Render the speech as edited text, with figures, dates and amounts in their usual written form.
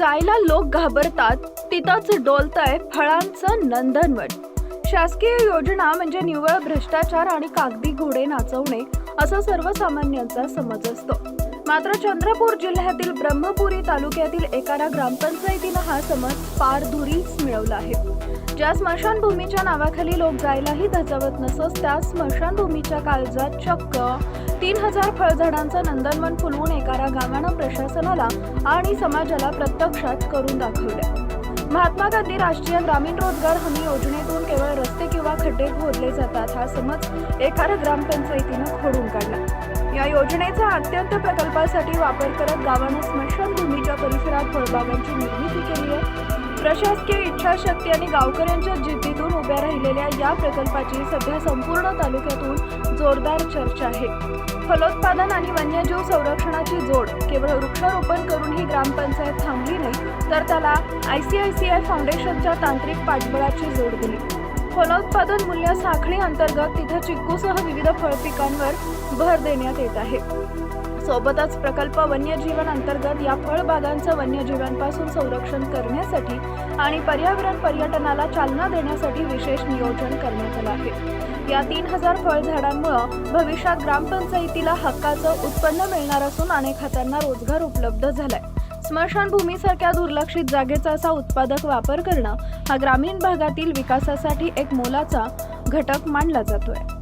जायला लोक घाबरतात तिथंच डोलतंय फळांचं नंदनवन। शासकीय योजना म्हणजे निव्वळ भ्रष्टाचार आणि कागदी घोडे नाचवणे असं सर्वसामान्यांचा समज असतो। मात्र चंद्रपूर जिल्ह्यातील ब्रह्मपुरी तालुक्यातील एकारा ग्रामपंचायतीनं हा समज पार धुरीच मिळवला आहे। ज्या स्मशानभूमीच्या नावाखाली लोक जायलाही धजावत नसत त्या स्मशानभूमीच्या काळजात चक्क 3000 फळझाडांचं नंदनवन फुलवून एकारा गावानं प्रशासनाला आणि समाजाला प्रत्यक्षात करून दाखवले। महात्मा गांधी राष्ट्रीय ग्रामीण रोजगार हमी योजनेतून केवळ रस्ते किंवा खड्डे खोदले जातात हा समज एकारा ग्रामपंचायतीनं खोडून काढला। या योजनेचा अत्यंत प्रकल्पासाठी वापर करत गावानं स्मशानभूमीच्या परिसरात फळबागांची निर्मिती केली आहे। प्रशासकीय इच्छाशक्ती आणि गावकऱ्यांच्या जिद्दीतून उभ्या राहिलेल्या या प्रकल्पाची सध्या संपूर्ण तालुक्यातून जोरदार चर्चा आहे। फलोत्पादन आणि वन्यजीव संरक्षणाची जोड केवळ वृक्षारोपण करून ही ग्रामपंचायत थांबली नाही तर त्याला ICICI फाउंडेशनच्या तांत्रिक पाठबळाची जोड दिली। फलोत्पादन मूल्य साखळी अंतर्गत तिथे चिक्कूसह विविध फळपिकांवर भर देण्यात येत आहे। सोबतच प्रकल्प वन्यजीवन अंतर्गत या फळबागांचं वन्यजीवांपासून संरक्षण करण्यासाठी आणि पर्यावरण पर्यटनाला चालना देण्यासाठी विशेष नियोजन करण्यात आलं आहे। या 3000 फळझाडांमुळे भविष्यात ग्रामपंचायतीला हक्काचं उत्पन्न मिळणार असून अनेक हातांना रोजगार उपलब्ध झालाय। स्मशानभूमीसारख्या दुर्लक्षित जागेचा असा उत्पादक वापर करणं हा ग्रामीण भागातील विकासासाठी एक मोलाचा घटक मानला जातोय।